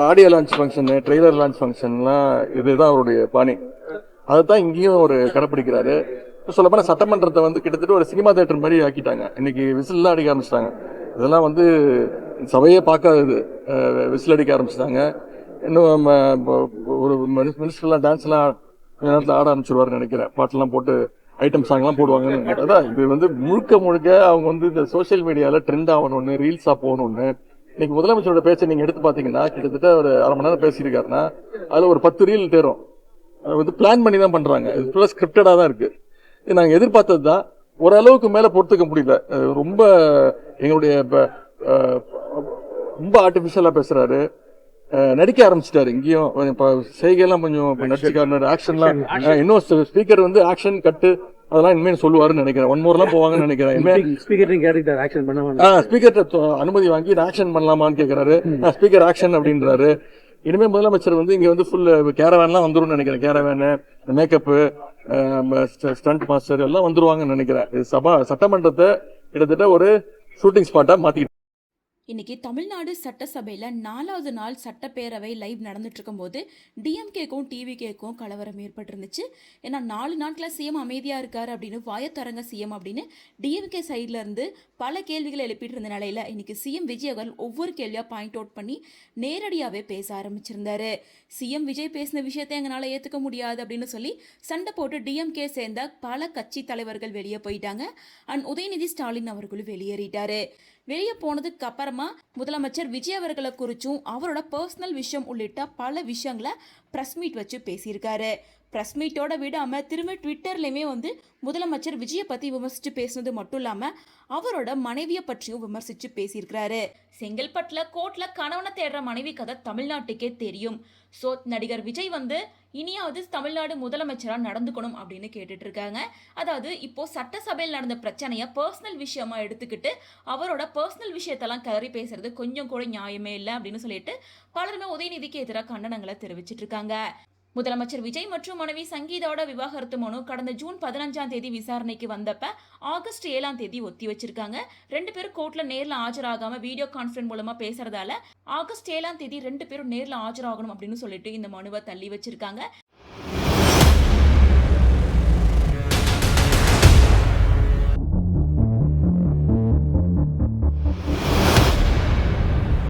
Audio launch function, trailer launch ஃபங்க்ஷன்லாம் இதுதான் அவருடைய பாணி. அதைத்தான் இங்கேயும் ஒரு கடைப்பிடிக்கிறாரு. சொல்லப்போனால் சட்டமன்றத்தை வந்து கிட்டத்தட்ட ஒரு சினிமா தேட்டர் மாதிரி ஆக்கிட்டாங்க. இன்னைக்கு விசில்லாம் அடிக்க ஆரம்பிச்சிட்டாங்க. இதெல்லாம் வந்து சபையே பார்க்காதது. விசில் அடிக்க ஆரம்பிச்சிட்டாங்க. இன்னும் ஒரு மினிஸ்டர்லாம் டான்ஸ்லாம் நேரத்தில் ஆட ஆரம்பிச்சிருவாருன்னு நினைக்கிறேன். பாட்டெல்லாம் போட்டு ஐட்டம் சாங்லாம் போடுவாங்கன்னு. அதான் இது வந்து முழுக்க முழுக்க அவங்க வந்து இந்த சோசியல் மீடியாவில் ட்ரெண்ட் ஆகணும்னு, ரீல்ஸாக போகணும்னு. இன்னைக்கு முதலமைச்சரோட பேச்சை நீங்க எடுத்து பாத்தீங்கன்னா கிட்டத்தட்ட ஒரு அரை மணி நேரம் பேசியிருக்காருன்னா அதுல ஒரு 10 ரீல் தேரும். அது வந்து பிளான் பண்ணி தான் பண்றாங்க. இது ஃபுல்லா ஸ்கிரிப்டடா தான் இருக்கு. இது நாங்க எதிர்பார்த்தது தான். ஓரளவுக்கு மேல பொறுத்துக்க முடியல. ரொம்ப எங்களுடைய ரொம்ப ஆர்டிபிஷியலா பேசுறாரு. நடிக்க ஆரம்பிச்சிட்டாரு. இங்கேயும் செய்கையெல்லாம் கொஞ்சம் நடிச்சுக்காரு. ஆக்ஷன்லாம் இன்னும் ஸ்பீக்கர் வந்து ஆக்ஷன் கட்டு அதெல்லாம் இனிமேல் சொல்லுவாருன்னு நினைக்கிறேன். ஒன் மோர்லாம் போவாங்கன்னு நினைக்கிறேன். ஸ்பீக்கர் அனுமதி வாங்கி ஆக்ஷன் பண்ணலாமான்னு கேட்கிறாரு. ஸ்பீக்கர் ஆக்ஷன் அப்படின்றாரு. இனிமே முதலமைச்சர் வந்து இங்க வந்து ஃபுல் கேரவேன்லாம் வந்துரும் நினைக்கிறேன். கேரவேனு, மேக்கப்பு, ஸ்டண்ட் மாஸ்டர் எல்லாம் வந்துருவாங்கன்னு நினைக்கிறேன். சட்டமன்றத்தை கிட்டத்தட்ட ஒரு ஷூட்டிங் ஸ்பாட்டா மாத்திக்கிட்டு. இன்னைக்கு தமிழ்நாடு சட்டசபையில் 4வது நாள் சட்டப்பேரவை லைவ் நடந்துட்டு இருக்கும்போது டிஎம்கேக்கும் டிவிகேக்கும் கலவரம் ஏற்பட்டிருந்துச்சு. ஏன்னா 4 நாட்களில் சிஎம் அமைதியாக இருக்காரு அப்படின்னு வாயத்தரங்க சிஎம் அப்படின்னு டிஎம்கே சைட்ல இருந்து பல கேள்விகளை எழுப்பிட்டு இருந்த நிலையில இன்னைக்கு சிஎம் விஜய் அவர்கள் ஒவ்வொரு கேள்வியாக பாயிண்ட் அவுட் பண்ணி நேரடியாகவே பேச ஆரம்பிச்சிருந்தாரு. சிஎம் விஜய் பேசின விஷயத்தை எங்களால் ஏற்றுக்க முடியாது அப்படின்னு சொல்லி சண்டை போட்டு டிஎம்கே சேர்ந்த பல கட்சி தலைவர்கள் வெளியே போயிட்டாங்க. அண்ட் உதயநிதி ஸ்டாலின் அவர்களும் வெளியேறிட்டாரு. வெளியே போனதுக்கு அப்புறமா முதலமைச்சர் விஜய் அவர்களை குறிச்சும் அவரோட பர்சனல் விஷயம் உள்ளிட்ட பல விஷயங்களை ப்ரெஸ் மீட் வச்சு பேசியிருக்காரு. ப்ரெஸ் மீட்டோட விடாமல் திரும்ப ட்விட்டர்லையுமே வந்து முதலமைச்சர் விஜயை பற்றி விமர்சித்து பேசுனது மட்டும் இல்லாமல் அவரோட மனைவியை பற்றியும் விமர்சித்து பேசியிருக்கிறாரு. செங்கல்பட்டில் கோர்ட்டில் கணவனை தேடுற மனைவி கதை தமிழ்நாட்டுக்கே தெரியும். ஸோ நடிகர் விஜய் வந்து இனியாவது தமிழ்நாடு முதலமைச்சராக நடந்துக்கணும் அப்படின்னு கேட்டுட்டு இருக்காங்க. அதாவது இப்போ சட்டசபையில் நடந்த பிரச்சனையை பர்சனல் விஷயமா எடுத்துக்கிட்டு அவரோட பர்சனல் விஷயத்தெல்லாம் கிளறி பேசுறது கொஞ்சம் கூட நியாயமே இல்லை அப்படின்னு சொல்லிட்டு பலருமே உதயநிதிக்கு எதிராக கண்டனங்களை தெரிவிச்சிட்டு இருக்காங்க. முதலமைச்சர் விஜய் மற்றும் மனைவி சங்கீதாவோட விவாகரத்து மனு கடந்த ஜூன் 15ஆம் தேதி விசாரணைக்கு வந்தப்ப ஆகஸ்ட் 7ஆம் தேதி ஒத்தி வச்சிருக்காங்க. 2 பேரும் கோர்ட்ல நேரில் ஆஜராகாம வீடியோ கான்ஃபரன்ஸ் மூலமா பேசுறதால ஆகஸ்ட் 7ஆம் தேதி 2 பேரும் நேரில் ஆஜராகணும் அப்படின்னு சொல்லிட்டு இந்த மனுவை தள்ளி வச்சிருக்காங்க.